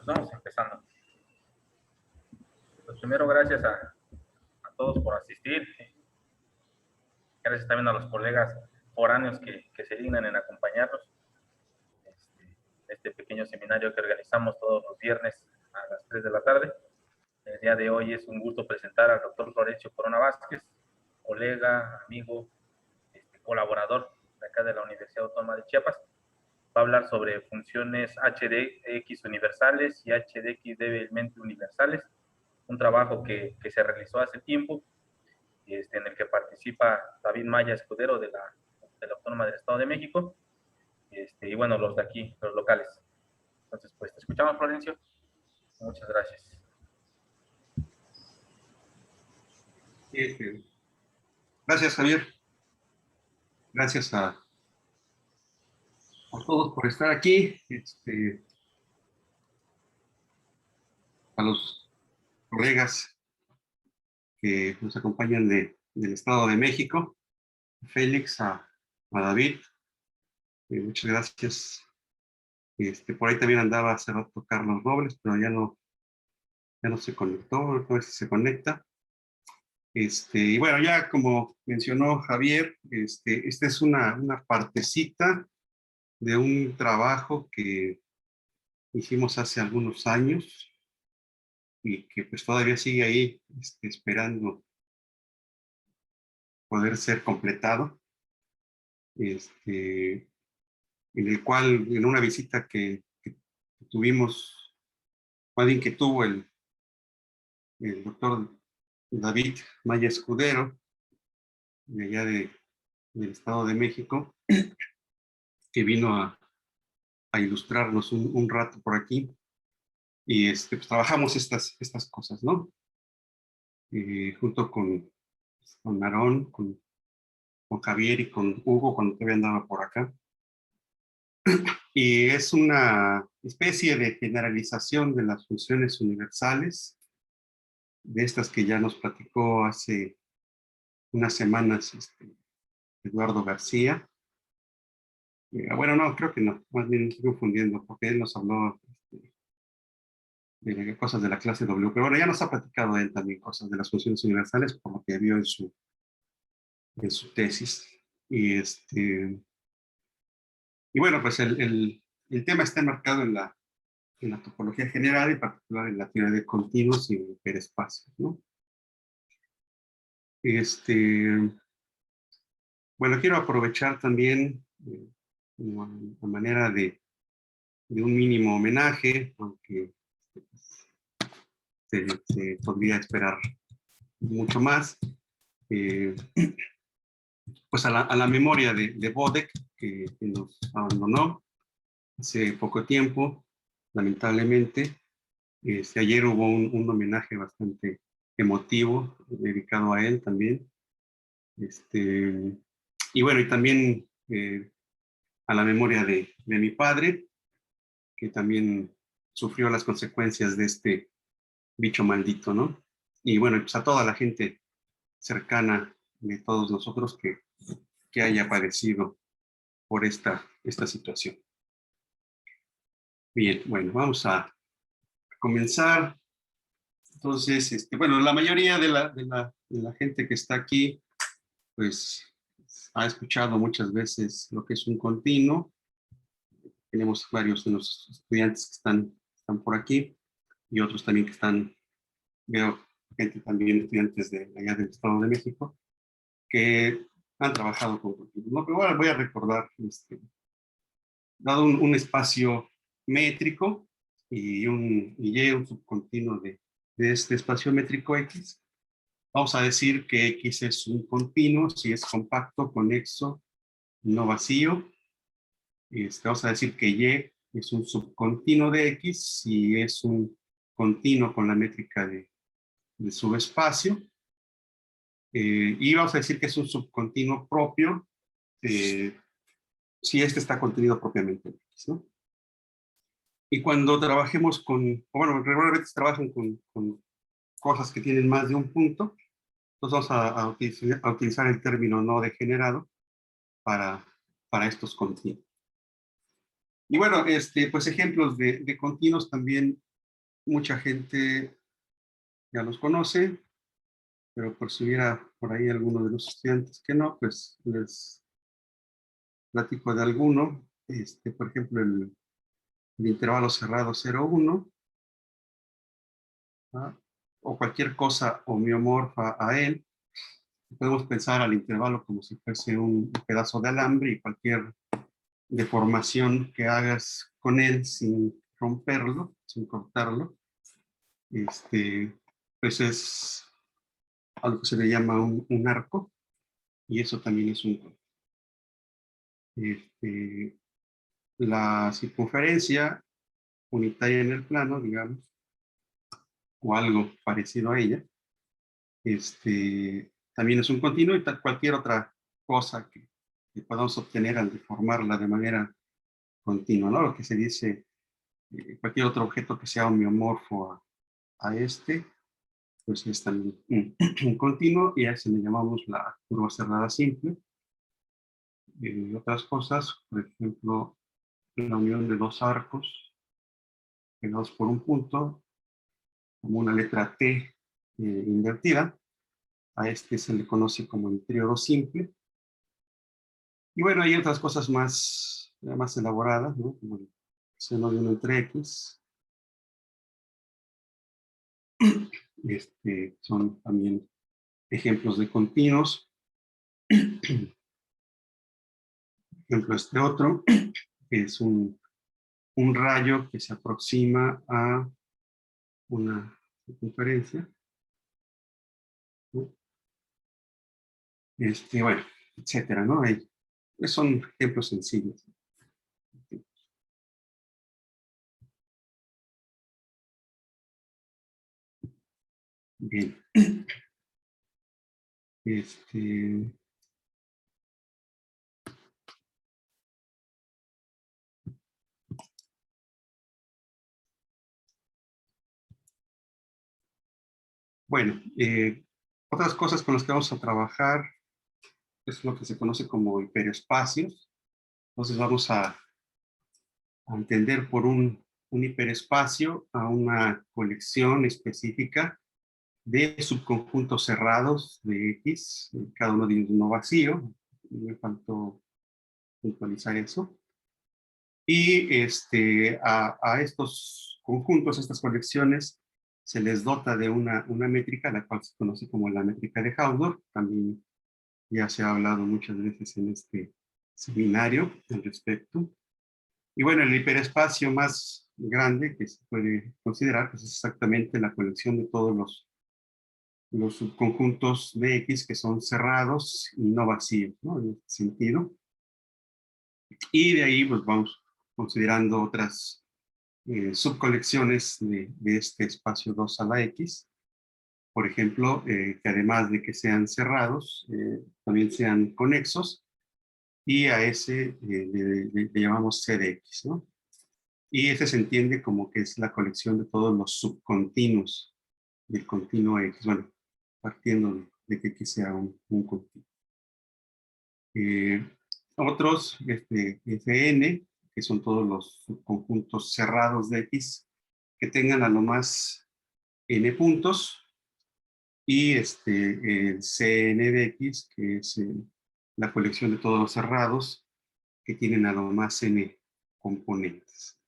Pues vamos empezando. Pues primero, gracias a todos por asistir. Gracias también a los colegas foráneos que se dignan en acompañarnos. Este pequeño seminario que organizamos todos los viernes a las 3 de la tarde. El día de hoy es un gusto presentar al doctor Florencio Corona Vázquez, colega, amigo, colaborador de acá de la Universidad Autónoma de Chiapas. Va a hablar sobre funciones HDX universales y HDX débilmente universales, un trabajo que se realizó hace tiempo, en el que participa David Maya Escudero de la Autónoma del Estado de México, y bueno, los de aquí, los locales. Entonces, pues, te escuchamos, Florencio. Muchas gracias. Gracias, Javier. Gracias a todos por estar aquí. A los colegas que nos acompañan del Estado de México, Félix, a David. Muchas gracias. Por ahí también andaba hace rato Carlos Robles, pero ya no se conectó. A ver si se conecta. Y bueno, ya como mencionó Javier, esta es una partecita de un trabajo que hicimos hace algunos años y que pues todavía sigue ahí esperando poder ser completado, en el cual en una visita que tuvimos, más bien que tuvo el doctor David Maya Escudero, de allá del Estado de México, que vino a ilustrarnos un rato por aquí, y pues trabajamos estas cosas, ¿no? Junto con Aarón, con Javier y con Hugo, cuando todavía andaba por acá. Y es una especie de generalización de las funciones universales, de estas que ya nos platicó hace unas semanas Eduardo García. Bueno, no, creo que no, más bien estoy confundiendo, porque él nos habló de cosas de la clase W, pero bueno, ya nos ha platicado él también cosas de las funciones universales, por lo que vio en su tesis. Y bueno, pues el tema está enmarcado en la topología general, en particular en la teoría de continuos y de hiperespacios, ¿no? Bueno, quiero aprovechar también a manera de un mínimo homenaje, aunque se podría esperar mucho más, pues a la memoria de Bodek, que nos abandonó hace poco tiempo, lamentablemente. Ayer hubo un homenaje bastante emotivo dedicado a él también. Y bueno, y también a la memoria de mi padre, que también sufrió las consecuencias de este bicho maldito, ¿no? Y bueno, pues a toda la gente cercana de todos nosotros que haya padecido por esta situación. Bien, bueno, vamos a comenzar. Entonces, bueno, la mayoría de la gente que está aquí, pues, ha escuchado muchas veces lo que es un continuo. Tenemos varios de los estudiantes que están por aquí y otros también que veo gente también, estudiantes de allá del Estado de México, que han trabajado con continuos, ¿no? Pero ahora voy a recordar, dado un espacio métrico y un subcontinuo de este espacio métrico X, vamos a decir que X es un continuo si es compacto, conexo, no vacío. Vamos a decir que Y es un subcontinuo de X si es un continuo con la métrica de subespacio. Y vamos a decir que es un subcontinuo propio si este está contenido propiamente en X, ¿no? Y cuando trabajemos bueno, regularmente se trabajan con cosas que tienen más de un punto, entonces vamos a utilizar el término no degenerado para estos continuos. Y bueno, pues ejemplos de continuos también mucha gente ya los conoce, pero por si hubiera por ahí alguno de los estudiantes que no, pues les platico de alguno. Por ejemplo, el intervalo cerrado 0,1, ¿ah? O cualquier cosa homeomorfa a él. Podemos pensar al intervalo como si fuese un pedazo de alambre y cualquier deformación que hagas con él sin romperlo, sin cortarlo, pues es algo que se le llama un arco, y eso también es un cono. Este, la circunferencia unitaria en el plano, digamos, o algo parecido a ella, también es un continuo, y cualquier otra cosa que podamos obtener al deformarla de manera continua, ¿no? Lo que se dice, cualquier otro objeto que sea homeomorfo a pues es también un continuo, y a ese le llamamos la curva cerrada simple. Otras cosas, por ejemplo, la unión de dos arcos pegados por un punto, como una letra T invertida. A este se le conoce como el tríodo simple. Y bueno, hay otras cosas más elaboradas, ¿no? Como el seno de 1 entre X. Son también ejemplos de continuos. Ejemplo, este otro, que es un rayo que se aproxima a una circunferencia, ¿no? Bueno, etcétera, ¿no? Son ejemplos sencillos. Bien. Bueno, otras cosas con las que vamos a trabajar es lo que se conoce como hiperespacios. Entonces vamos a entender por un hiperespacio a una colección específica de subconjuntos cerrados de X, cada uno de ellos no vacío. Me faltó puntualizar eso. Y a estos conjuntos, a estas colecciones, se les dota de una métrica, la cual se conoce como la métrica de Hausdorff. También ya se ha hablado muchas veces en este seminario al respecto. Y bueno, el hiperespacio más grande que se puede considerar, pues es exactamente la colección de todos los subconjuntos de X que son cerrados y no vacíos, ¿no? En este sentido. Y de ahí, pues vamos considerando otras subcolecciones de este espacio 2 a la X. Por ejemplo, que además de que sean cerrados, también sean conexos, y a ese le llamamos C de X, ¿no? Y ese se entiende como que es la colección de todos los subcontinuos del continuo X, bueno, partiendo de que X sea un continuo. Otros, Fn, que son todos los subconjuntos cerrados de X, que tengan a lo más n puntos, y el Cn de X, que es la colección de todos los cerrados que tienen a lo más n componentes.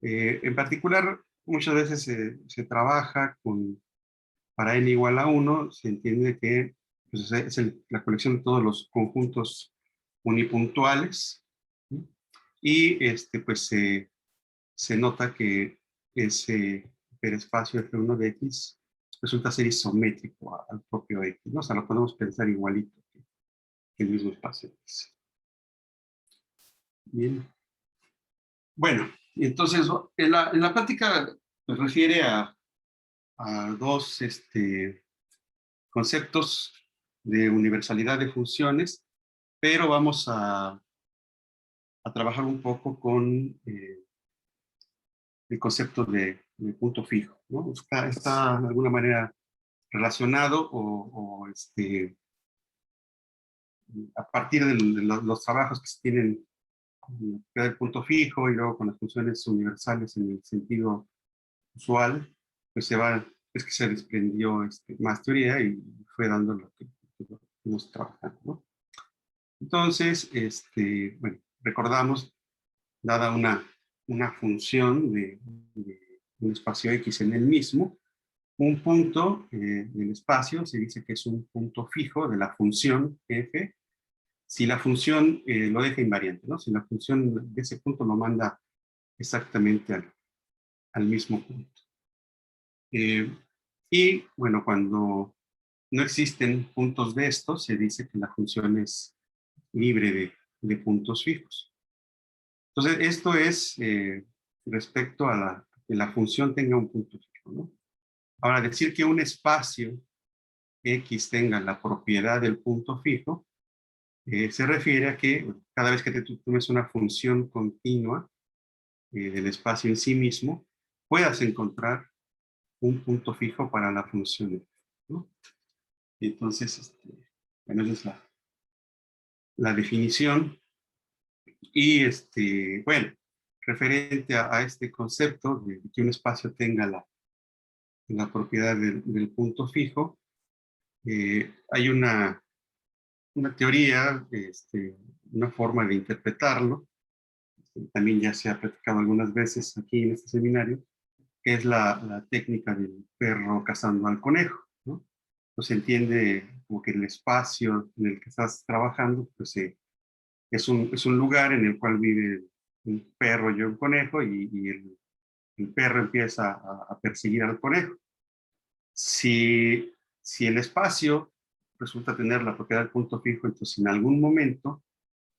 En particular, muchas veces se trabaja para n igual a 1, se entiende que pues, es la colección de todos los conjuntos unipuntuales, ¿sí? Y pues se nota que ese hiperespacio F1 de X resulta ser isométrico al propio X, ¿no? O sea, lo podemos pensar igualito que el mismo espacio X. Bien. Bueno, entonces en la práctica se refiere a dos conceptos de universalidad de funciones, pero vamos a trabajar un poco con el concepto de punto fijo, ¿no? Está de alguna manera relacionado, o a partir de los trabajos que se tienen con el punto fijo y luego con las funciones universales en el sentido usual, pues es que se desprendió más teoría y fue dando lo que hemos trabajado, ¿no? Entonces, bueno, recordamos, dada una función de un espacio X en el mismo, un punto del espacio se dice que es un punto fijo de la función f, si la función lo deja invariante, ¿no? Si la función de ese punto lo manda exactamente al mismo punto. Y bueno, cuando no existen puntos de estos, se dice que la función es libre de puntos fijos. Entonces, esto es respecto a que la función tenga un punto fijo, ¿no? Ahora, decir que un espacio X tenga la propiedad del punto fijo, se refiere a que cada vez que tú tomes una función continua del espacio en sí mismo, puedas encontrar un punto fijo para la función F, ¿no? Entonces, bueno, esa es la definición. Y, bueno, referente a este concepto de que un espacio tenga la propiedad del punto fijo, hay una teoría, una forma de interpretarlo, también ya se ha platicado algunas veces aquí en este seminario, que es la técnica del perro cazando al conejo, ¿no? Pues se entiende como que el espacio en el que estás trabajando, pues es un lugar en el cual vive un perro y un conejo y el perro empieza a perseguir al conejo. Si el espacio resulta tener la propiedad del punto fijo, entonces en algún momento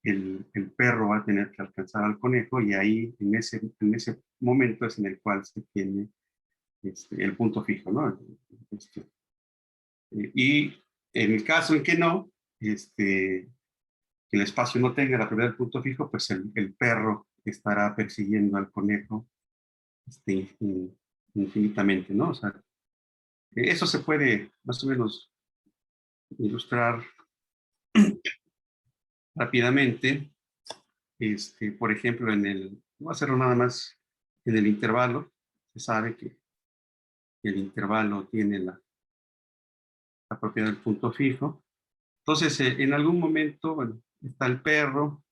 el perro va a tener que alcanzar al conejo y ahí en ese momento es en el cual se tiene el punto fijo, ¿no? Y en el caso en que no, que el espacio no tenga la propiedad del punto fijo, pues el perro estará persiguiendo al conejo infinitamente, ¿no? O sea, eso se puede más o menos ilustrar rápidamente. Por ejemplo, voy a hacerlo nada más en el intervalo. Se sabe que el intervalo tiene la propiedad del punto fijo. Entonces, en algún momento, bueno, está el perro,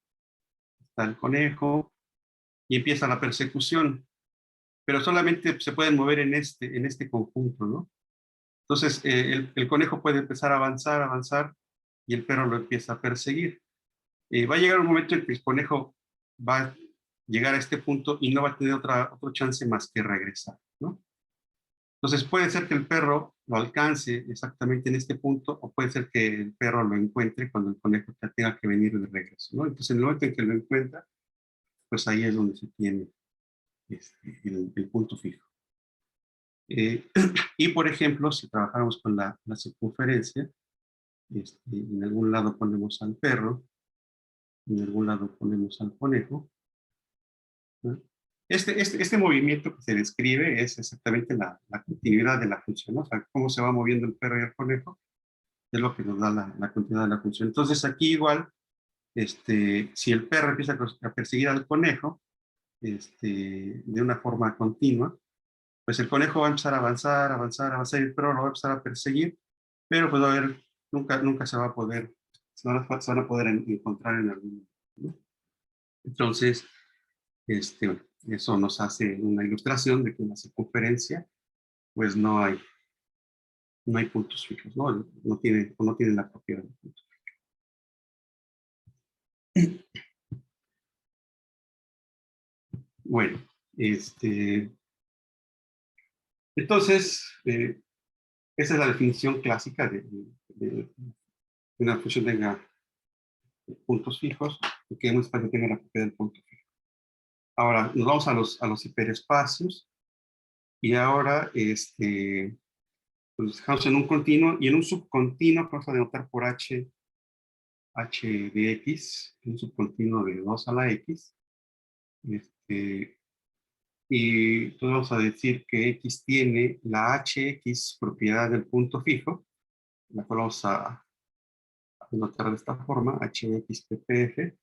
está el conejo y empieza la persecución, pero solamente se pueden mover en este conjunto, ¿no? Entonces, el conejo puede empezar a avanzar, avanzar y el perro lo empieza a perseguir. Va a llegar un momento en que el conejo va a llegar a este punto y no va a tener otro chance más que regresar, ¿no? Entonces puede ser que el perro lo alcance exactamente en este punto o puede ser que el perro lo encuentre cuando el conejo ya tenga que venir de regreso, ¿no? Entonces en el momento en que lo encuentra, pues ahí es donde se tiene el punto fijo. Y por ejemplo, si trabajamos con la circunferencia, en algún lado ponemos al perro, en algún lado ponemos al conejo, ¿no? Este movimiento que se describe es exactamente la continuidad de la función, ¿no? O sea, cómo se va moviendo el perro y el conejo es lo que nos da la continuidad de la función. Entonces aquí igual, si el perro empieza a perseguir al conejo de una forma continua, pues el conejo va a empezar a avanzar, avanzar, avanzar, y el perro lo va a empezar a perseguir, pero pues va a haber, nunca se va a poder, se van a poder encontrar en algún momento, ¿no? Entonces, bueno, eso nos hace una ilustración de que en la circunferencia, pues no hay puntos fijos, ¿no? No tiene la propiedad de puntos. Bueno, entonces, esa es la definición clásica de una función tenga puntos fijos y que un espacio tenga la propiedad del punto fijo. Ahora, nos vamos a los hiperespacios y ahora, pues dejamos en un continuo y en un subcontinuo que vamos a denotar por h de x, un subcontinuo de 2 a la x, y entonces vamos a decir que x tiene la hx propiedad del punto fijo, la cual vamos a denotar de esta forma, hx ppf.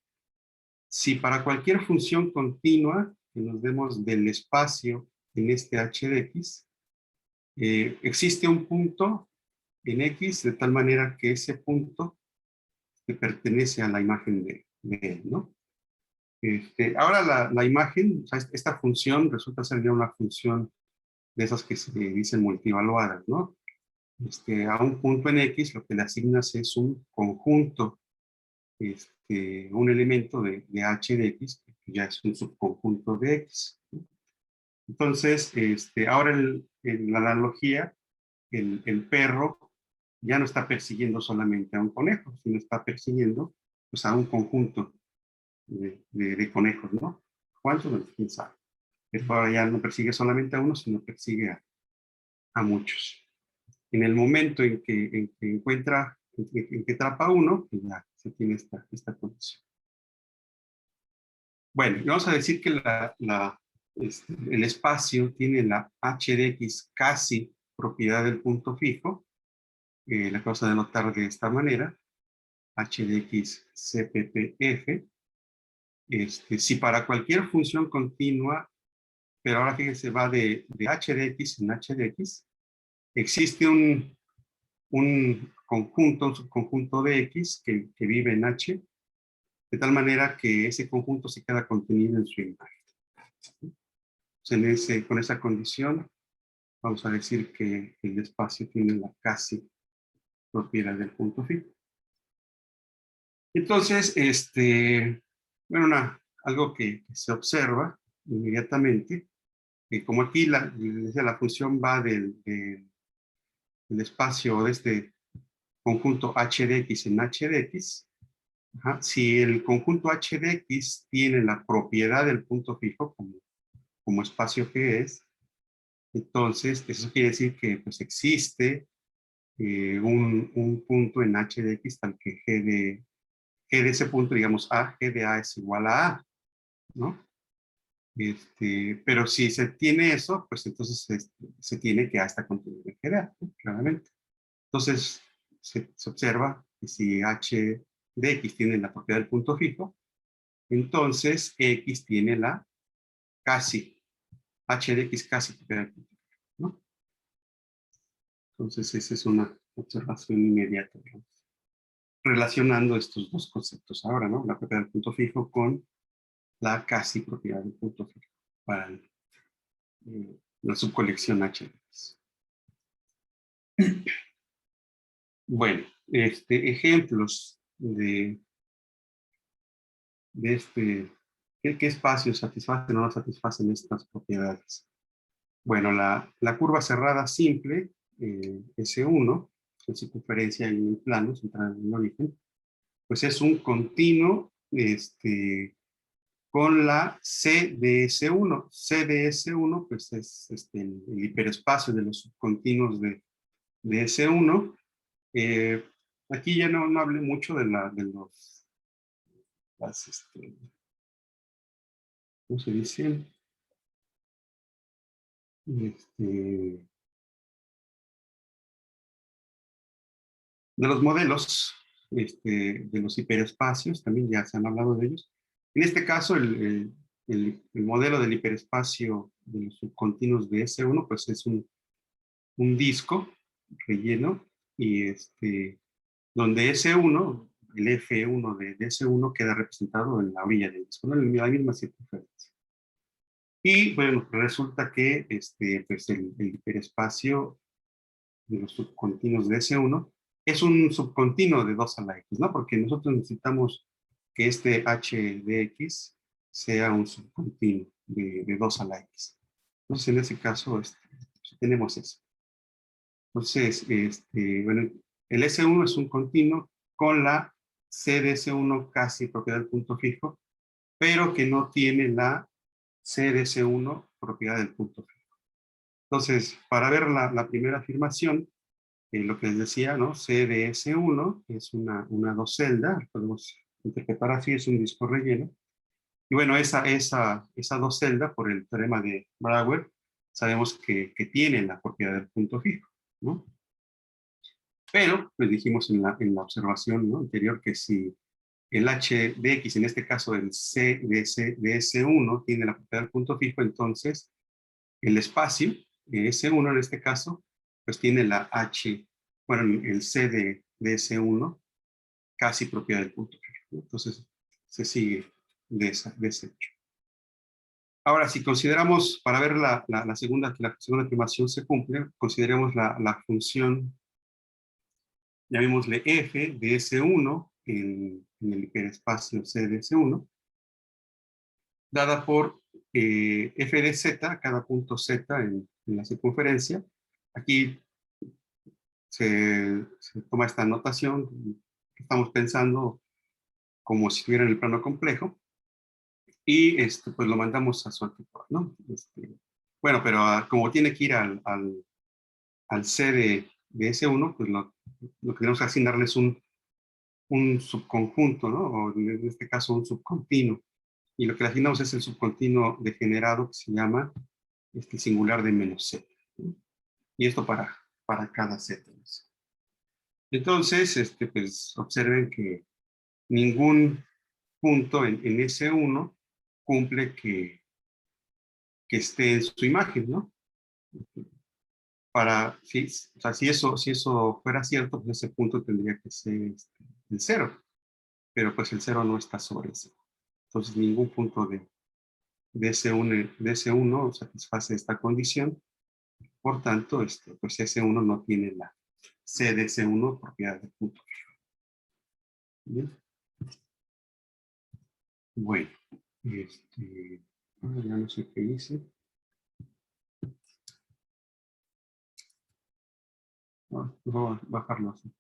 Si para cualquier función continua que nos demos del espacio en este h de x, existe un punto en x de tal manera que ese punto que pertenece a la imagen de él, ¿no? Ahora la imagen, o sea, esta función resulta ser ya una función de esas que se dicen multivaluadas, ¿no? A un punto en X lo que le asignas es un conjunto, un elemento de H de X, que ya es un subconjunto de X. Entonces, ahora en la analogía, el perro ya no está persiguiendo solamente a un conejo, sino está persiguiendo pues, a un conjunto de conejos, ¿no? ¿Cuántos? Bueno, quién sabe. El perro ya no persigue solamente a uno, sino persigue a muchos. En el momento en que encuentra, en que atrapa a uno, pues ya se tiene esta condición. Bueno, vamos a decir que el espacio tiene la h de x casi propiedad del punto fijo. La vamos a denotar de esta manera. H de x cppf. Si para cualquier función continua, pero ahora fíjense, va de h de x en h de x, existe un conjunto, un subconjunto de X que vive en H, de tal manera que ese conjunto se queda contenido en su imagen. Entonces, con esa condición, vamos a decir que el espacio tiene la casi propiedad del punto fijo. Entonces, bueno, algo que se observa inmediatamente, que como aquí la función va del espacio de este conjunto h de x en h de x, si el conjunto h de x tiene la propiedad del punto fijo como espacio que es, entonces eso quiere decir que pues, existe un punto en h de x tal que g de ese punto, digamos, g de a es igual a a, ¿no? Pero si se tiene eso, pues entonces se tiene que a está contenido en g de a, ¿no? Claramente. Entonces se observa que si h de x tiene la propiedad del punto fijo, entonces x tiene la casi, h de x casi propiedad del punto fijo, ¿no? Entonces esa es una observación inmediata, digamos, relacionando estos dos conceptos ahora, ¿no? La propiedad del punto fijo con la casi propiedad del punto fijo para la subcolección h de x. Bueno, ejemplos de ¿qué espacios satisfacen o no satisfacen estas propiedades? Bueno, la curva cerrada simple, S1, en circunferencia y en plano, centrada en el origen, pues es un continuo con la C de S1. C de S1, pues es el hiperespacio de los subcontinuos de S1. Aquí ya no hablé mucho de los, ¿cómo se dice? De los modelos, de los hiperespacios, también ya se han hablado de ellos. En este caso, el modelo del hiperespacio de los subcontinuos de S1, pues es un disco relleno, y donde S1, el F1 de S1 queda representado en la orilla del disco, ¿no? En la misma circunferencia. Y bueno, resulta que pues el hiperespacio de los subcontinuos de S1 es un subcontinuo de 2 a la X, ¿no? Porque nosotros necesitamos que este h de x sea un subcontinuo de 2 a la X. Entonces, en ese caso, tenemos eso. Entonces, bueno, el S1 es un continuo con la C de S1 casi propiedad del punto fijo, pero que no tiene la C de S1 propiedad del punto fijo. Entonces, para ver la primera afirmación, lo que les decía, ¿no? C de S1 es una docelda, podemos interpretar así, es un disco relleno. Y bueno, esa docelda, por el teorema de Brouwer, sabemos que tiene la propiedad del punto fijo, ¿no? Pero, pues dijimos en la observación, ¿no?, anterior, que si el h de x, en este caso el c de S1, tiene la propiedad del punto fijo, entonces el espacio, S1 en este caso, pues tiene la H, bueno, el C de S1, casi propiedad del punto fijo, ¿no? Entonces, se sigue de ese hecho. Ahora, si consideramos, para ver la segunda, que la segunda afirmación se cumple, consideremos la función, llamémosle f de S1 en el hiperespacio C de S1, dada por f de z, cada punto z en la circunferencia. Aquí se toma esta notación que estamos pensando como si estuviera en el plano complejo, y pues lo mandamos a su antípoda, ¿no? Bueno, pero como tiene que ir al C de S1, pues lo que tenemos que asignarle es un subconjunto, ¿no? O en este caso un subcontinuo. Y lo que le asignamos es el subcontinuo degenerado que se llama singular de menos z, ¿no? Y esto para cada z. Entonces, pues observen que ningún punto en S1 cumple que esté en su imagen, ¿no? O sea, si eso fuera cierto, pues ese punto tendría que ser el cero, pero pues el cero no está sobre ese. Entonces ningún punto de S1 satisface esta condición, por tanto, pues S1 no tiene la C de S1 propiedad de punto. Bien. Bueno, ya no sé qué hice. Voy a bajarlo así.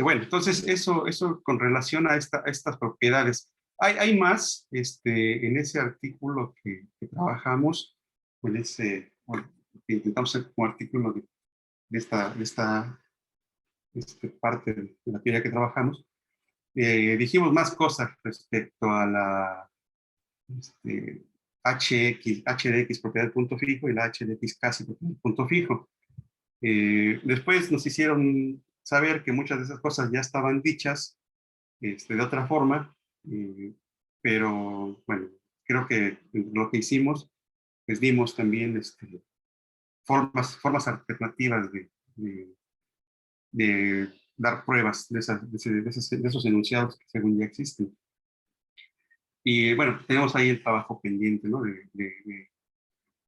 Bueno, entonces eso con relación a estas propiedades. Hay más en ese artículo que trabajamos, bueno, que intentamos hacer como artículo de esta parte de la teoría que trabajamos. Dijimos más cosas respecto a la H de X propiedad del punto fijo y la H de X casi propiedad del punto fijo. Después nos hicieron saber que muchas de esas cosas ya estaban dichas de otra forma, pero bueno, creo que lo que hicimos, pues dimos también formas alternativas de dar pruebas de esos enunciados que según ya existen. Y bueno, tenemos ahí el trabajo pendiente, ¿no? De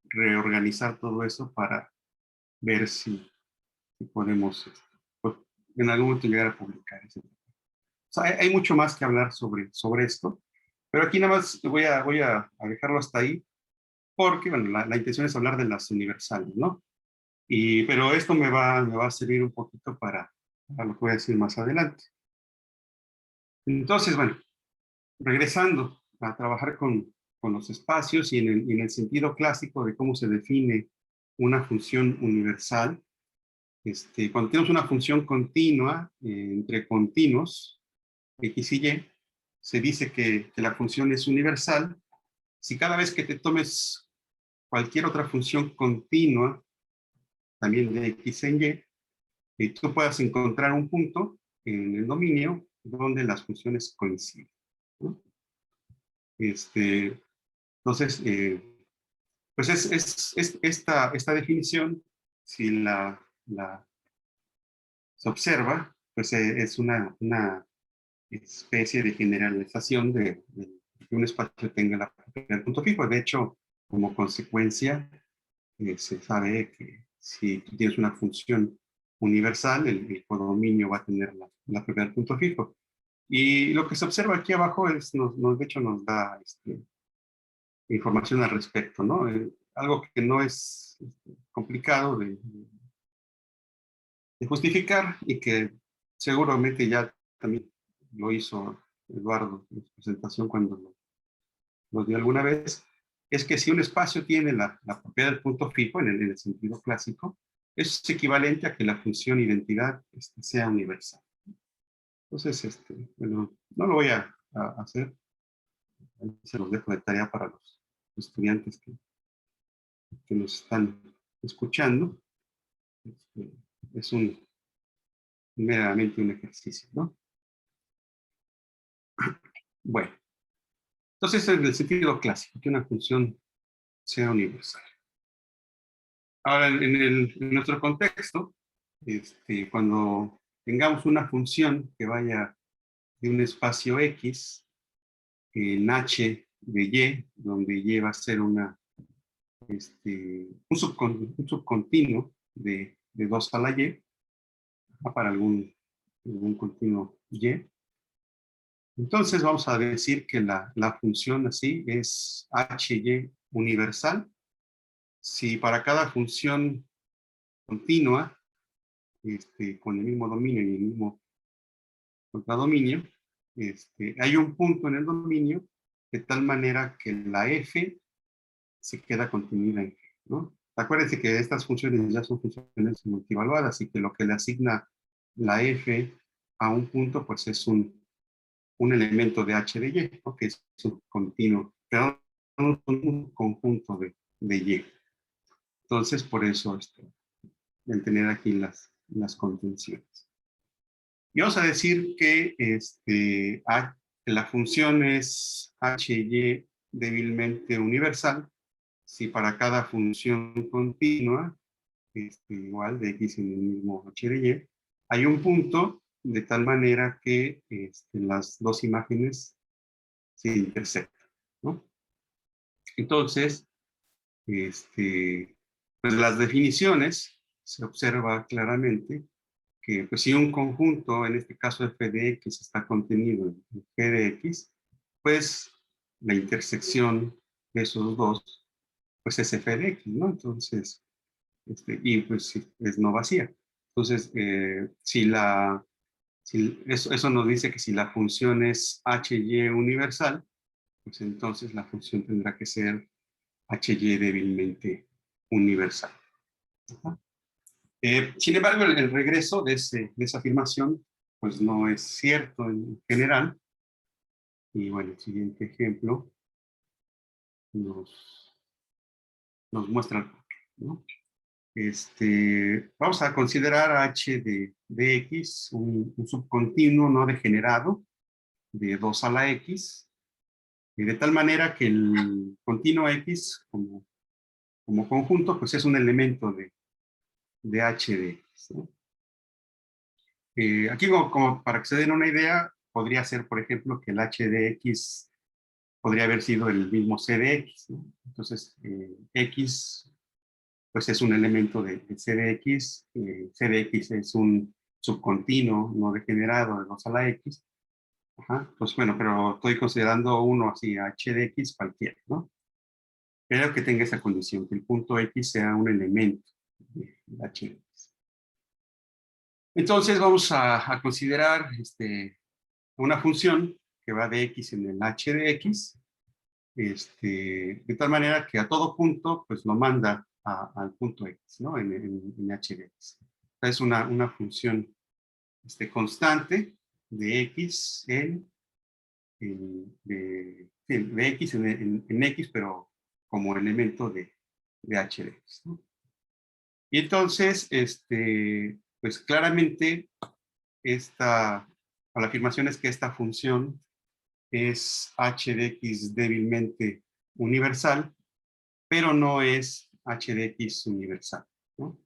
reorganizar todo eso para ver si podemos pues, en algún momento llegar a publicar eso. O sea, hay mucho más que hablar sobre esto, pero aquí nada más voy a dejarlo hasta ahí, porque bueno, la intención es hablar de las universales, ¿no? Pero esto me va a servir un poquito para lo que voy a decir más adelante. Entonces, bueno, regresando a trabajar con los espacios y en el sentido clásico de cómo se define una función universal, cuando tenemos una función continua entre continuos, X y Y, se dice que la función es universal si cada vez que te tomes cualquier otra función continua, también de X en Y, tú puedas encontrar un punto en el dominio donde las funciones coinciden, ¿no? Entonces, pues esta definición, si se observa, pues es una especie de generalización de que un espacio tenga la propiedad del punto fijo. De hecho, como consecuencia, se sabe que si tú tienes una función universal, el codominio va a tener la propiedad del punto fijo. Y lo que se observa aquí abajo de hecho nos da información al respecto, ¿no? Algo que no es complicado de justificar y que seguramente ya también lo hizo Eduardo en su presentación cuando lo dio alguna vez, es que si un espacio tiene la propiedad del punto fijo en el sentido clásico, es equivalente a que la función identidad sea universal. Entonces, bueno, no lo voy a hacer, se los dejo de tarea para los estudiantes que nos están escuchando. Es meramente un ejercicio, ¿no? Bueno, entonces en el sentido clásico, que una función sea universal. Ahora, en nuestro contexto, cuando tengamos una función que vaya de un espacio X en H de Y, donde Y va a ser un subcontinuo de 2 a la Y, para algún continuo Y. Entonces vamos a decir que la función así es HY universal. Si para cada función continua, con el mismo dominio y el mismo contradominio, hay un punto en el dominio de tal manera que la f se queda contenida en G, ¿no? Acuérdense que estas funciones ya son funciones multivaluadas y que lo que le asigna la f a un punto, pues es un elemento de h de y, ¿no? Que es un continuo, pero un conjunto de y. Entonces, por eso, el tener aquí las contenciones. Y vamos a decir que la función es HY débilmente universal si para cada función continua, igual de x en el mismo h de y, hay un punto de tal manera que las dos imágenes se intersectan, ¿no? Entonces, pues las definiciones se observa claramente que pues, si un conjunto, en este caso f de x, está contenido en g de x, pues la intersección de esos dos, pues es f de x, ¿no? Entonces, y pues es no vacía. Entonces, eso nos dice que si la función es hy universal, pues entonces la función tendrá que ser hy débilmente universal. Ajá. Sin embargo, el regreso de esa afirmación, pues no es cierto en general. Y bueno, el siguiente ejemplo nos muestra el por qué, ¿no? Vamos a considerar h de x un subcontinuo no degenerado de 2 a la x, y de tal manera que el continuo x como conjunto, pues es un elemento de h de x, ¿no? Aquí como para que se den una idea, podría ser, por ejemplo, que el h de x podría haber sido el mismo c de x, ¿no? Entonces, x pues es un elemento de c de x, c de x es un subcontinuo no degenerado de 2 a la x. Ajá, pues bueno, pero estoy considerando uno así, h de x cualquiera, ¿no? Pero que tenga esa condición, que el punto x sea un elemento de h de x. Entonces vamos a considerar una función que va de x en el h de x, de tal manera que a todo punto pues lo manda al punto x, ¿no? En h de x. Es una función constante de x de x en x, pero como elemento de h de x, ¿no? Y entonces, pues claramente la afirmación es que esta función es h de x débilmente universal, pero no es h de x universal, ¿no?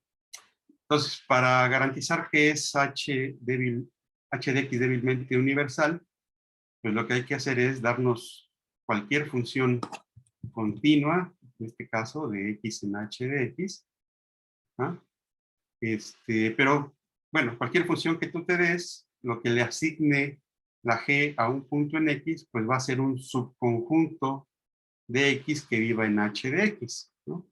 Entonces, para garantizar que es h de x débilmente universal, pues lo que hay que hacer es darnos cualquier función continua, en este caso de x en h de x, ¿ah? Pero, bueno, cualquier función que tú te des, lo que le asigne la g a un punto en x, pues va a ser un subconjunto de x que viva en h de x, ¿no?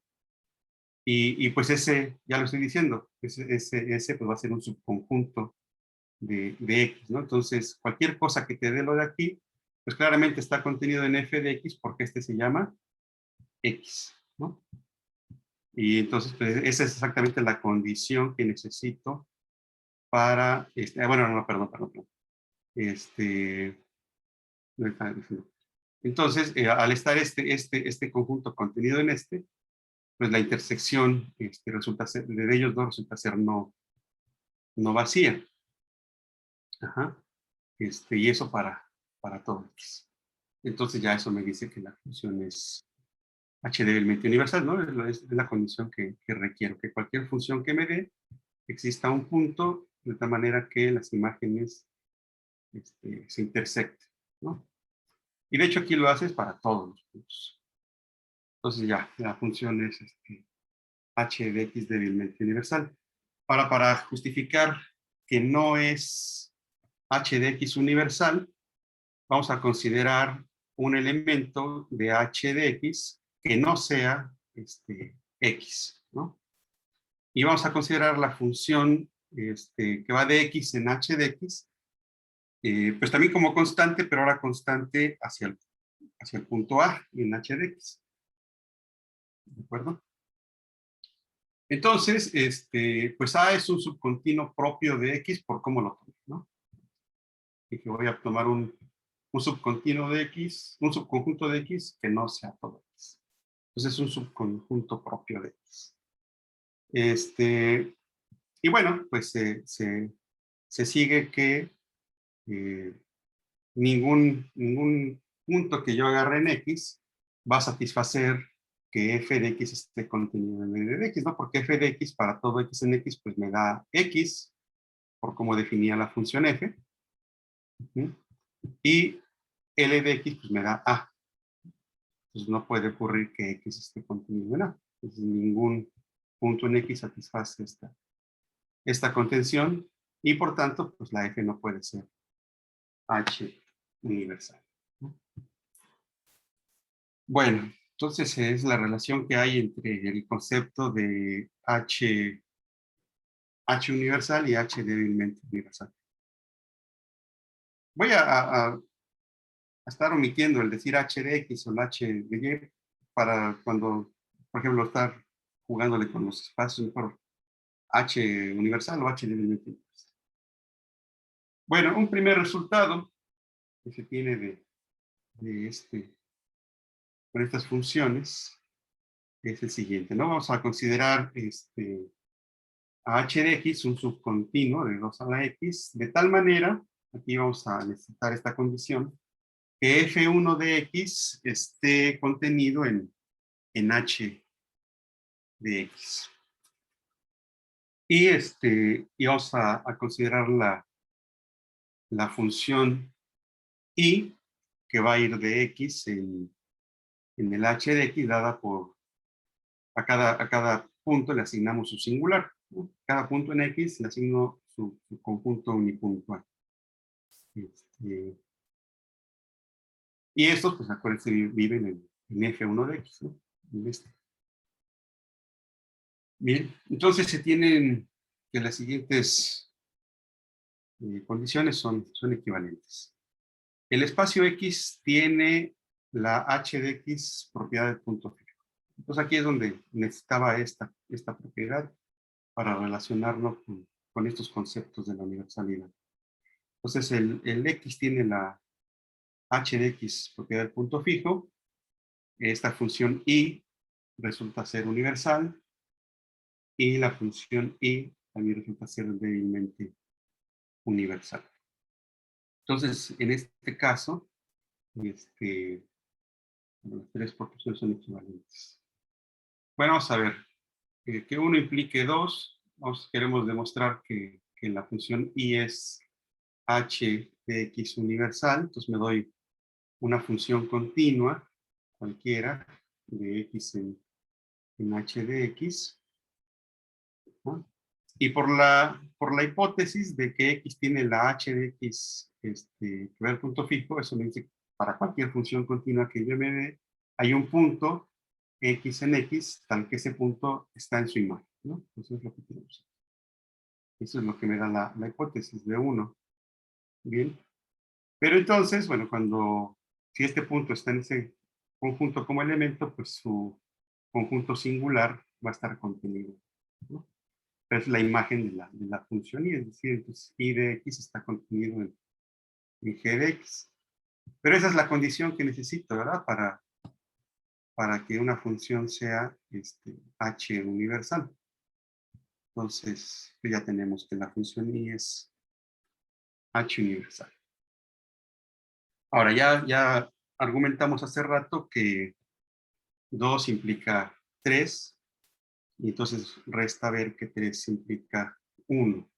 Y pues ese, ya lo estoy diciendo, ese pues va a ser un subconjunto de x, ¿no? Entonces, cualquier cosa que te dé lo de aquí, pues claramente está contenido en f de x porque se llama x, ¿no? Y entonces, pues, esa es exactamente la condición que necesito para, bueno, no, perdón. Entonces, al estar este conjunto contenido en pues la intersección resulta ser, de ellos dos resulta ser no vacía. Ajá. Y eso para todo x. Entonces ya eso me dice que la función es h débilmente universal, ¿no? Es la condición que requiero, que cualquier función que me dé, exista un punto de tal manera que las imágenes se intersecten, ¿no? Y de hecho aquí lo haces para todos los puntos. Entonces ya, la función es h de x débilmente universal. Ahora, para justificar que no es h de x universal, vamos a considerar un elemento de h de x que no sea x, ¿no? Y vamos a considerar la función que va de x en h de x, pues también como constante, pero ahora constante hacia el punto A en h de x. ¿De acuerdo? Entonces, pues A es un subcontinuo propio de X por cómo lo tomo, ¿no? Y que voy a tomar un subcontinuo de X, un subconjunto de X que no sea todo X. Entonces es un subconjunto propio de X. Y bueno, pues se sigue que ningún punto que yo agarre en X va a satisfacer que f de x esté contenido en L de x, ¿no? Porque f de x para todo x en x, pues me da x, por cómo definía la función f, y L de x, pues me da a. Entonces no puede ocurrir que x esté contenido en a. Entonces ningún punto en x satisface esta contención, y por tanto, pues la f no puede ser h universal. Bueno, entonces es la relación que hay entre el concepto de h universal y h débilmente universal. Voy a estar omitiendo el decir h de x o el h de y para cuando, por ejemplo, estar jugándole con los espacios por h universal o h débilmente universal. Bueno, un primer resultado que se tiene con estas funciones es el siguiente, ¿no? Vamos a considerar a h de x un subcontinuo de 2 a la x, de tal manera, aquí vamos a necesitar esta condición, que f1 de x esté contenido en h de x. Y vamos a considerar la función y que va a ir de x en el h de x, dada por a cada punto le asignamos su singular, ¿no? Cada punto en x le asigno su conjunto unipuntual. Y estos, pues acuérdense, viven en f1 de x, ¿no? Bien, entonces se tienen que las siguientes condiciones son equivalentes. El espacio X tiene la h de X propiedad del punto fijo. Entonces aquí es donde necesitaba esta propiedad para relacionarlo con estos conceptos de la universalidad. Entonces el X tiene la h de X propiedad del punto fijo. Esta función Y resulta ser universal y la función Y también resulta ser débilmente universal. Entonces, en este caso, las tres proporciones son equivalentes. Bueno, vamos a ver. Que uno implique dos. Queremos demostrar que la función y es h de x universal. Entonces me doy una función continua, cualquiera, de x en h de x. ¿No? Y por la hipótesis de que x tiene la h de x que va al punto fijo, eso me dice que para cualquier función continua que yo me dé, hay un punto x en x, tal que ese punto está en su imagen, ¿no? Eso es lo que tenemos. Eso es lo que me da la hipótesis de 1. Bien. Pero entonces, bueno, si este punto está en ese conjunto como elemento, pues su conjunto singular va a estar contenido, ¿no? Es la imagen de la función y, es decir, entonces y de x está contenido en g de x. Pero esa es la condición que necesito, ¿verdad? Para que una función sea h universal. Entonces, ya tenemos que la función y es h universal. Ahora, ya argumentamos hace rato que 2 implica 3, y entonces resta ver que 3 implica 1.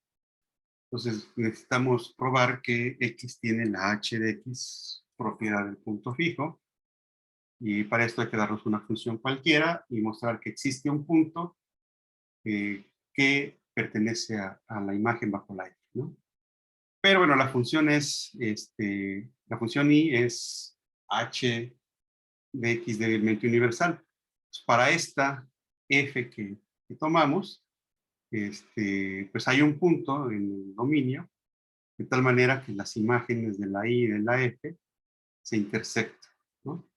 Entonces necesitamos probar que x tiene la h de x propiedad del punto fijo, y para esto hay que darnos una función cualquiera y mostrar que existe un punto que pertenece a la imagen bajo la x, ¿no? Pero bueno, la función es, la función i es h de x débilmente universal. Pues para esta f que tomamos, pues hay un punto en el dominio, de tal manera que las imágenes de la i y de la f se intersectan, ¿no?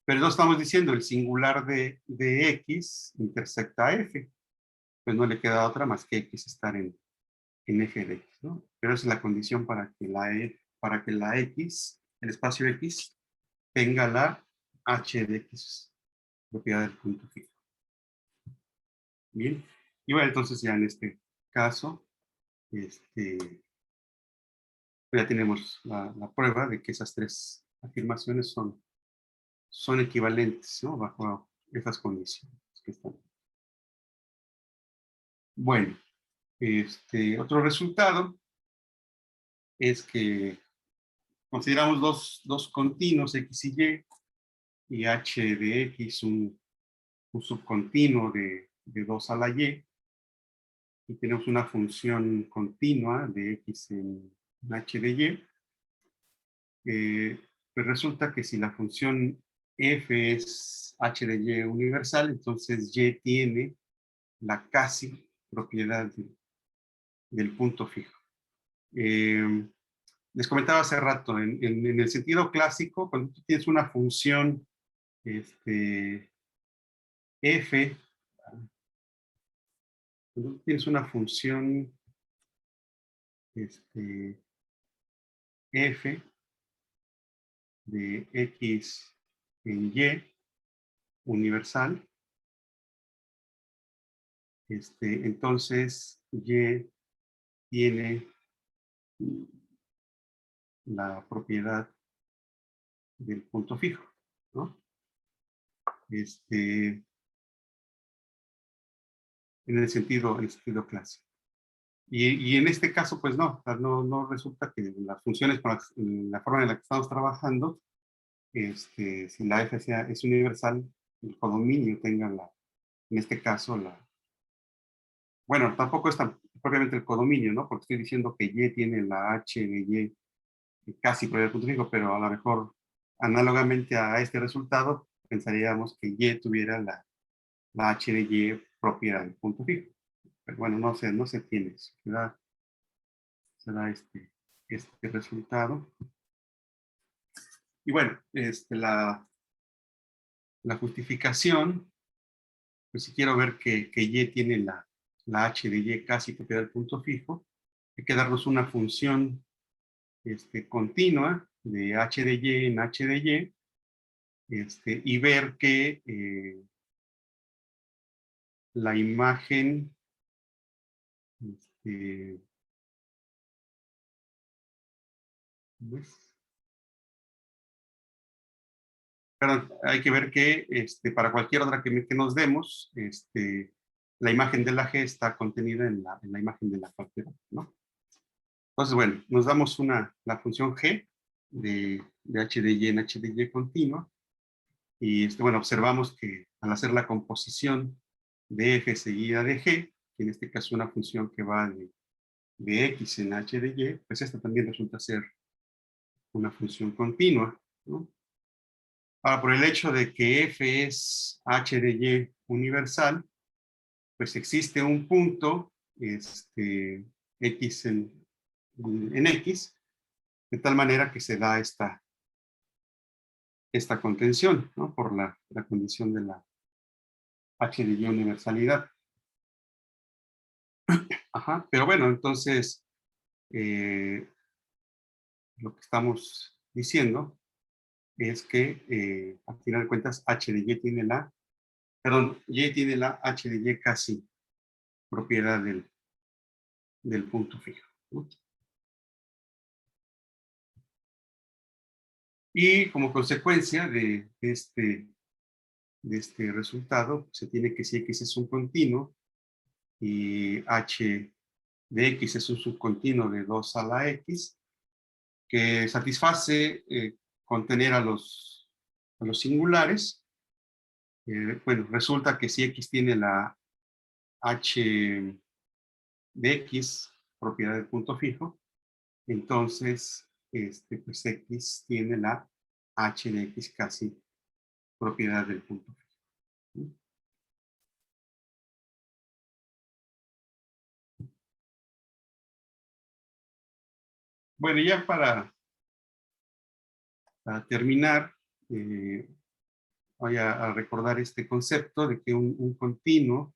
Pero no estamos diciendo el singular de x intersecta a f, pues no le queda otra más que x estar en f de x, ¿no? Pero esa es la condición para que la x, el espacio x, tenga la h de x, propiedad del punto fijo. Bien, y bueno, entonces ya en este caso, ya tenemos la prueba de que esas tres afirmaciones son equivalentes, ¿no? Bajo esas condiciones que están. Bueno, otro resultado es que consideramos dos continuos x y h de x un subcontinuo de 2 a la y, y tenemos una función continua de x en h de y. Pues resulta que si la función f es h de y universal, entonces y tiene la casi propiedad del punto fijo. Les comentaba hace rato, en el sentido clásico, cuando tú tienes una función f, cuando tú tienes una función f de x en y universal, entonces y tiene la propiedad del punto fijo, ¿no? En el sentido clásico. Y en este caso, pues no, no resulta que las funciones, en la forma en la que estamos trabajando, si la f es universal, el codominio tenga en este caso, bueno, tampoco es propiamente el codominio, ¿no? Porque estoy diciendo que y tiene la h de y casi propiedad del punto fijo, pero a lo mejor, análogamente a este resultado, pensaríamos que y tuviera la h de y propiedad del punto fijo. Pero bueno, no se tiene eso. Se da este resultado. Y bueno, la justificación, pues si quiero ver que y tiene la h de y casi propiedad del punto fijo, hay que darnos una función continua de h de y en h de y, y ver que la imagen ¿ves? Perdón, hay que ver que para cualquier otra que nos demos, la imagen de la G está contenida en la imagen de la cualquiera, ¿no? Entonces, bueno, nos damos la función G de h de y en h de y continua, y bueno, observamos que al hacer la composición de f seguida de g, que en este caso una función que va de x en h de y, pues esta también resulta ser una función continua, ¿no? Ahora, por el hecho de que f es h de y universal, pues existe un punto x en x, de tal manera que se da esta contención, ¿no? Por la condición de la h de y universalidad. Ajá, pero bueno, entonces, lo que estamos diciendo es que, al final de cuentas, h de y tiene y tiene la h de y casi propiedad del punto fijo, ¿no? Y como consecuencia de este de este resultado, se tiene que si X es un continuo y H de X es un subcontinuo de 2 a la X, que satisface contener a los singulares. Bueno, resulta que si X tiene la H de X, propiedad del punto fijo, entonces pues X tiene la H de X casi propiedad del punto fijo. Bueno, ya para terminar, voy a recordar este concepto de que un continuo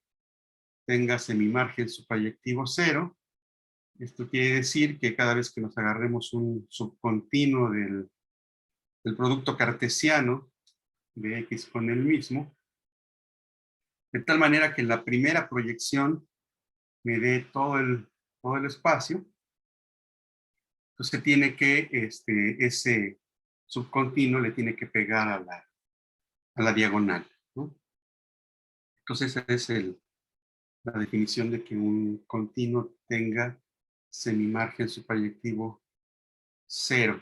tenga semimargen subproyectivo cero. Esto quiere decir que cada vez que nos agarremos un subcontinuo del producto cartesiano de X con el mismo, de tal manera que la primera proyección me dé todo el espacio, entonces tiene que, ese subcontinuo le tiene que pegar a la diagonal, ¿no? Entonces esa es la definición de que un continuo tenga semimargen subproyectivo cero.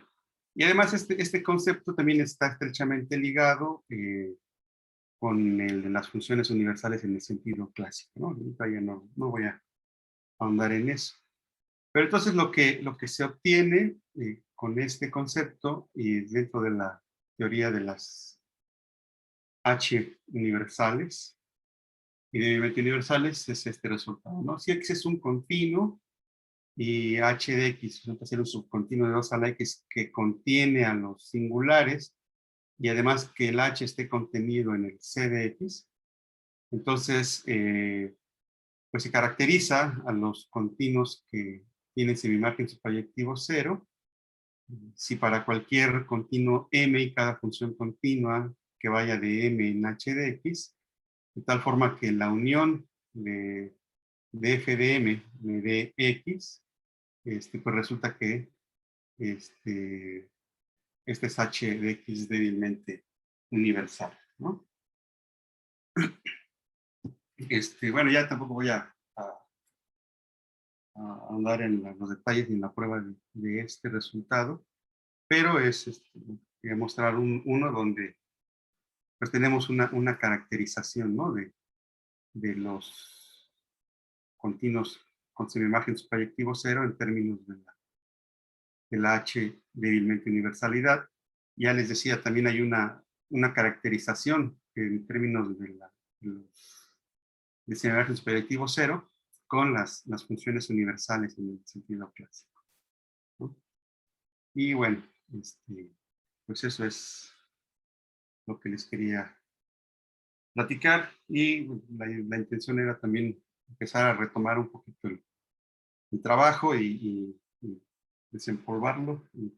Y además este concepto también está estrechamente ligado con el de las funciones universales en el sentido clásico, ¿no? Ahorita ya no voy a ahondar en eso. Pero entonces lo que se obtiene con este concepto y dentro de la teoría de las H universales y de universales es este resultado, ¿no? Si X es un continuo y H de X resulta ser un subcontinuo de 2 a la X que contiene a los singulares y además que el H esté contenido en el C de X, entonces pues se caracteriza a los continuos que tienen semimargen subproyectivo cero. Si para cualquier continuo m y cada función continua que vaya de m en h de x, de tal forma que la unión de f de m me dé x, pues resulta que este es h de x débilmente universal, ¿no? Bueno, ya tampoco voy a andar en los detalles ni en la prueba de este resultado, pero es voy a mostrar uno donde pues tenemos una caracterización, ¿no? de los continuos con semimargen subproyectivo cero en términos de la H débilmente universalidad. Ya les decía, también hay una caracterización en términos de semimargen subproyectivo cero con las funciones universales en el sentido clásico, ¿no? Y bueno, pues eso es lo que les quería platicar y la intención era también empezar a retomar un poquito el trabajo y desempolvarlo y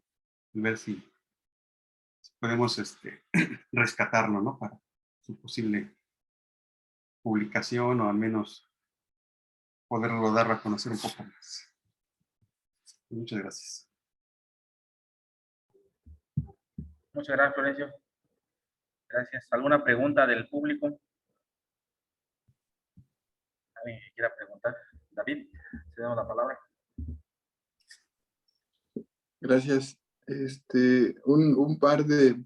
ver si podemos rescatarlo, ¿no? Para su posible publicación o al menos poderlo dar a conocer un poco más. Muchas gracias. Muchas gracias, Florencio. Gracias. ¿Alguna pregunta del público? ¿Alguien que quiera preguntar? David, te damos la palabra. Gracias. Un par de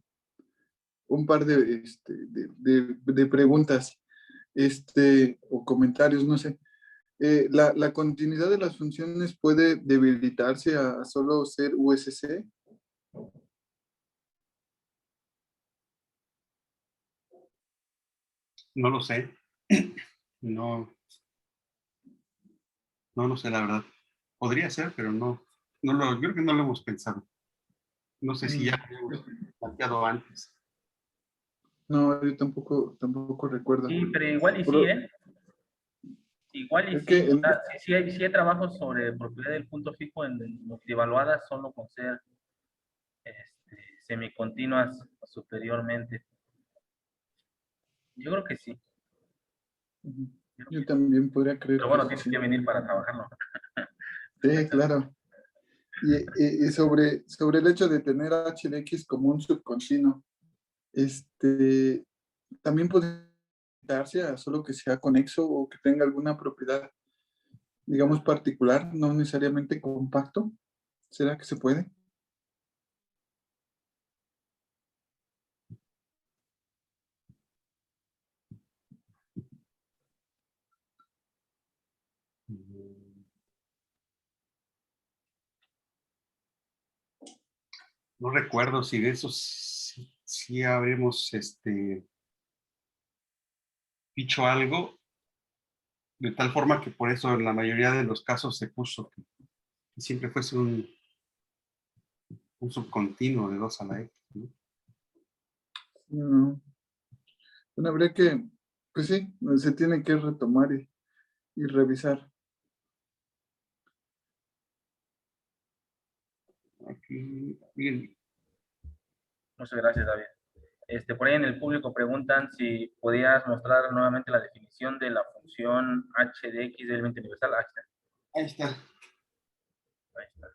preguntas, o comentarios, no sé. ¿La continuidad de las funciones puede debilitarse a solo ser USC? No lo sé. No lo sé, la verdad. Podría ser, pero yo creo que no lo hemos pensado. No sé si ya lo hemos planteado antes. No, yo tampoco recuerdo. Sí, pero igual y sí, ¿eh? Igual y Es sí. que O sea, sí hay trabajos sobre propiedad del punto fijo en multievaluadas solo con ser semicontinuas superiormente. Yo creo que sí. yo también podría creer Pero bueno, que tienes sí. que venir para trabajarlo. Sí, claro. Y sobre el hecho de tener h de x como un subcontinuo, también puede darse a solo que sea conexo o que tenga alguna propiedad, digamos, particular, no necesariamente compacto. ¿Será que se puede? No recuerdo si de esos sí habremos dicho algo, de tal forma que por eso en la mayoría de los casos se puso que siempre fuese un subcontinuo de 2 a la x, ¿no? No. Bueno, habría que, pues sí, se tiene que retomar y revisar. Aquí, bien, Muchas gracias, David. Por ahí en el público preguntan si podías mostrar nuevamente la definición de la función h de x del elemento universal. ahí está. Ahí está.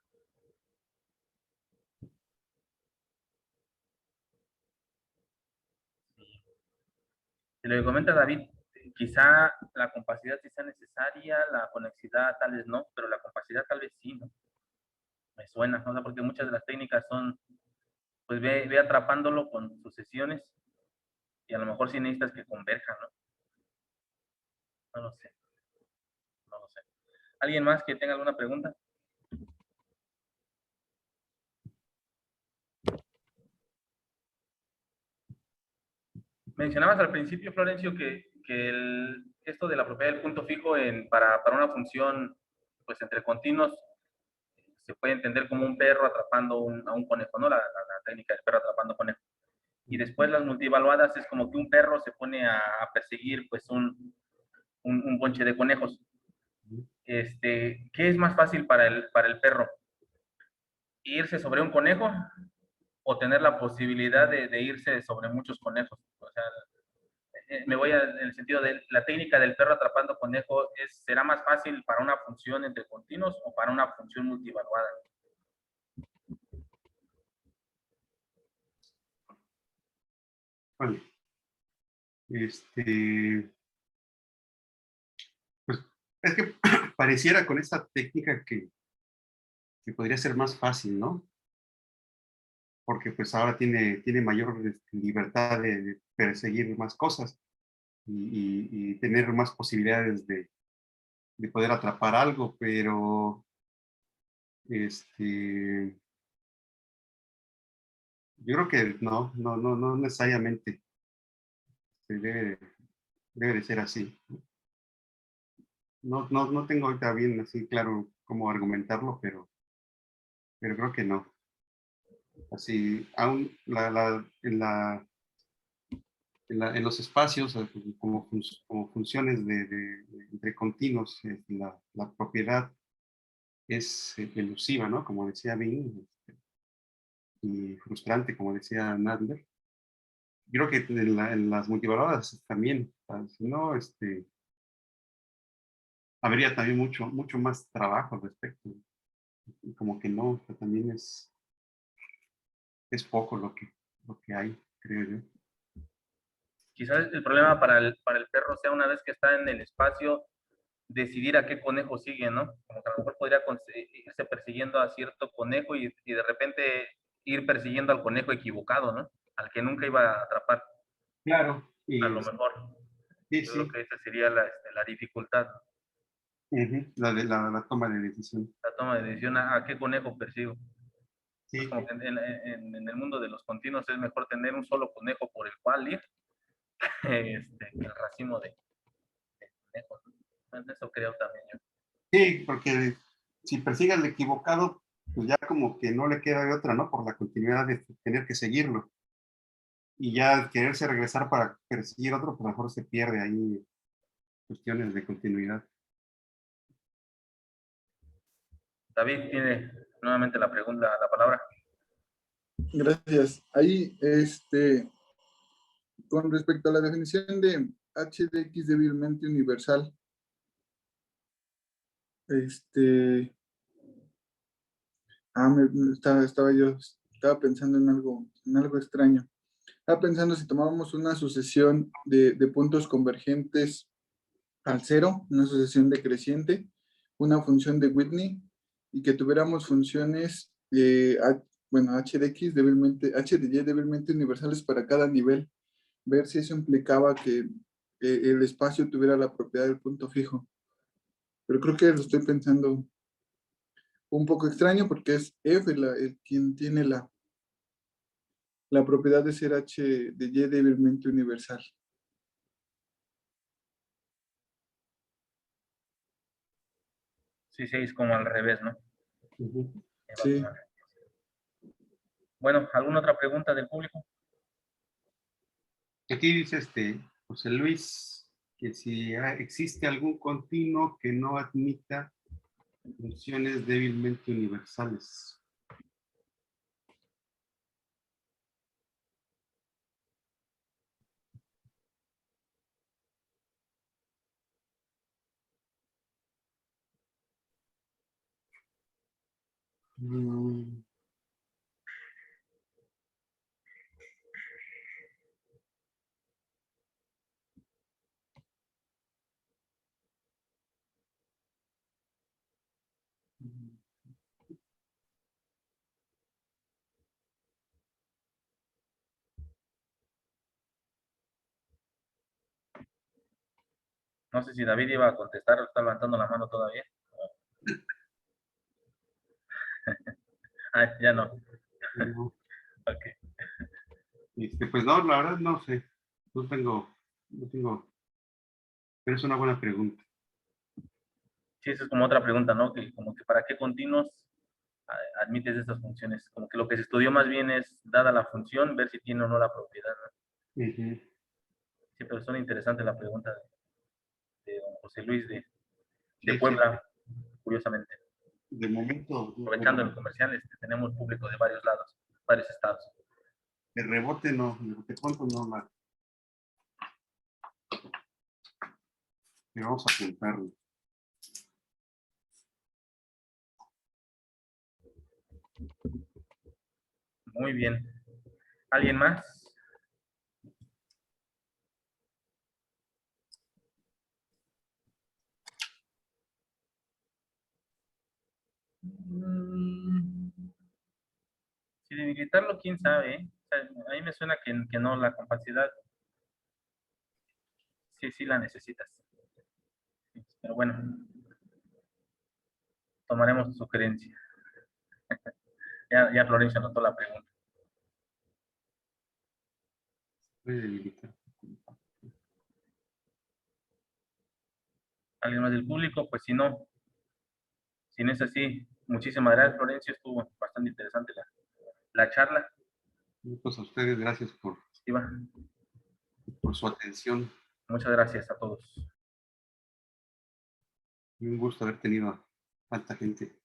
Y lo que comenta David, quizá la compacidad sí sea necesaria, la conexidad tal vez no, pero la compacidad tal vez sí, ¿no? Me suena, ¿no? Porque muchas de las técnicas son, pues ve atrapándolo con sucesiones y a lo mejor sí necesitas que converjan, ¿no? No lo sé, no lo sé. ¿Alguien más que tenga alguna pregunta? Mencionabas al principio, Florencio, que esto de la propiedad del punto fijo para una función, pues entre continuos, se puede entender como un perro atrapando a un conejo, ¿no? La técnica del perro atrapando conejo. Y después las multivaluadas es como que un perro se pone a perseguir pues un bonche de conejos. ¿Qué es más fácil para el perro? ¿Irse sobre un conejo o tener la posibilidad de irse sobre muchos conejos? O sea, me voy en el sentido de la técnica del perro atrapando conejo, ¿será más fácil para una función entre continuos o para una función multivaluada? Vale. Pues es que pareciera con esta técnica que podría ser más fácil, ¿no? Porque pues ahora tiene mayor libertad de perseguir más cosas y tener más posibilidades de poder atrapar algo, pero yo creo que no necesariamente se debe de ser así. No tengo ahorita bien así claro cómo argumentarlo, pero creo que no. Así, aún en los espacios, como funciones entre continuos, la propiedad es elusiva, ¿no? Como decía Bing, y frustrante, como decía Nadler. Yo creo que en las multivaluadas también, si no, habría también mucho más trabajo al respecto. Y como que no, que también es poco lo que hay, creo yo. Quizás el problema para el perro sea una vez que está en el espacio, decidir a qué conejo sigue, ¿no? Como que a lo mejor podría irse persiguiendo a cierto conejo y de repente ir persiguiendo al conejo equivocado, ¿no? Al que nunca iba a atrapar, Claro, a y lo mejor. sí, Yo creo sí, que esa sería la dificultad, ¿no? la toma de decisión. La toma de decisión, a qué conejo persigo. Pues Sí, como que en el mundo de los continuos es mejor tener un solo conejo por el cual ir que el racimo de conejos, ¿no? Eso creo también yo. sí, porque si persigue al equivocado, pues ya como que no le queda de otra, ¿no? Por la continuidad de tener que seguirlo. Y ya quererse regresar para perseguir otro, pues a lo mejor se pierde ahí cuestiones de continuidad. David tiene nuevamente la pregunta, la palabra. Gracias. Ahí, con respecto a la definición de h de x débilmente universal, estaba pensando en algo extraño. Estaba pensando si tomábamos una sucesión de puntos convergentes al cero, una sucesión decreciente, una función de Whitney, y que tuviéramos funciones, bueno, h de x débilmente, h de y débilmente universales para cada nivel. Ver si eso implicaba que el espacio tuviera la propiedad del punto fijo. Pero creo que lo estoy pensando un poco extraño porque es f el quien tiene la propiedad de ser h de y débilmente universal. Sí, sí, es como al revés, ¿no? Ujú. Sí. Bueno, ¿alguna otra pregunta del público? Aquí dice José Luis que si existe algún continuo que no admita funciones débilmente universales. Mm, No sé si David iba a contestar o está levantando la mano todavía. Ah, ya no. no. Ok. Pues no, la verdad no sé. No tengo, pero es una buena pregunta. Sí, esa es como otra pregunta, ¿no? Que como que para qué continuos admites estas funciones. Como que lo que se estudió más bien es, dada la función, ver si tiene o no la propiedad, ¿no? Ujú. Sí, pero suena interesante la pregunta de don José Luis de Sí, sí. Puebla, curiosamente. De momento, Aprovechando bueno, el comercial, tenemos público de varios lados, varios estados. de rebote no, de rebote pronto no, pero vamos a apuntarlo. Muy bien. ¿Alguien más? Si debilitarlo, quién sabe, ¿eh? O sea, a mí me suena que no, la capacidad sí, sí la necesitas. Sí, pero bueno, tomaremos tu sugerencia. Ya Florencia anotó la pregunta. Puede debilitar. ¿Alguien más del público? Pues si no es así, muchísimas gracias, Florencia. Estuvo bastante interesante la charla. Pues a ustedes, gracias Iván, por su atención. muchas gracias a todos. Y un gusto haber tenido a tanta gente.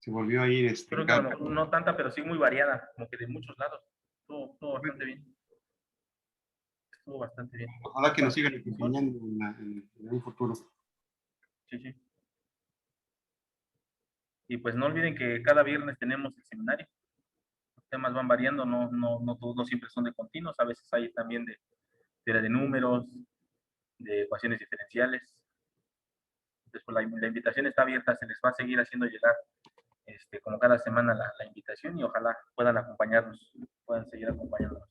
Se volvió a ir Creo que a lo mejor no tanta, pero sí muy variada, como que de muchos lados. Estuvo bastante bien. Estuvo bastante bien. Ojalá que nos Bueno, sigan mejor. acompañando en un futuro. Sí, sí. Y pues no olviden que cada viernes tenemos el seminario. Los temas van variando, no todos no siempre son de continuos, a veces hay también de teoría de números, de ecuaciones diferenciales. Después la invitación está abierta, se les va a seguir haciendo llegar como cada semana la invitación y ojalá puedan acompañarnos, puedan seguir acompañándonos.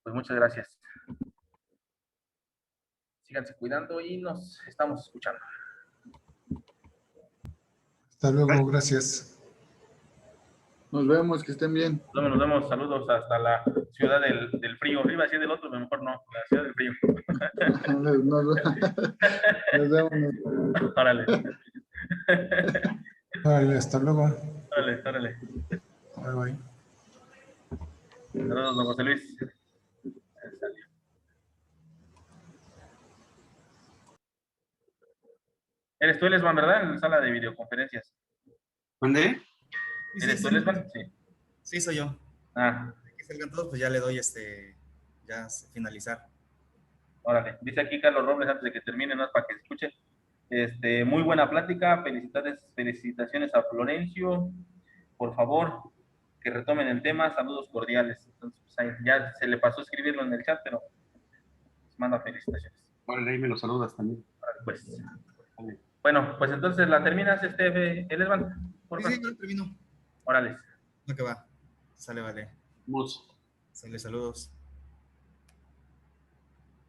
Pues muchas gracias. Síganse cuidando y nos estamos escuchando. Hasta luego, gracias. Nos vemos, que estén bien. Nos vemos, saludos hasta la ciudad del frío. Iba a decir del otro, pero mejor no, la ciudad del frío. Nos vemos. Órale. Vale, hasta luego. Órale, órale. Bye, bye. Saludos, don José Luis. ¿Eres tú, Lesman, verdad? En la sala de videoconferencias. ¿Dónde? Sí, ¿Eres tú, soy yo. Lesman? Sí. Sí, soy yo. Ah, Que salgan todos, pues ya le doy ya finalizar. órale. Dice aquí Carlos Robles, antes de que termine, no es para que se escuche. Muy buena plática. Felicitaciones a Florencio. Por favor, que retomen el tema, saludos cordiales. Entonces, pues, ahí ya se le pasó a escribirlo en el chat, pero les manda felicitaciones. Bueno, ahí me lo saludas también. Pues, bueno, pues entonces la terminas, Elesman, por Sí, favor. sí, yo lo termino. Órale. No que va. Sale, vale. Vamos. Sale, saludos.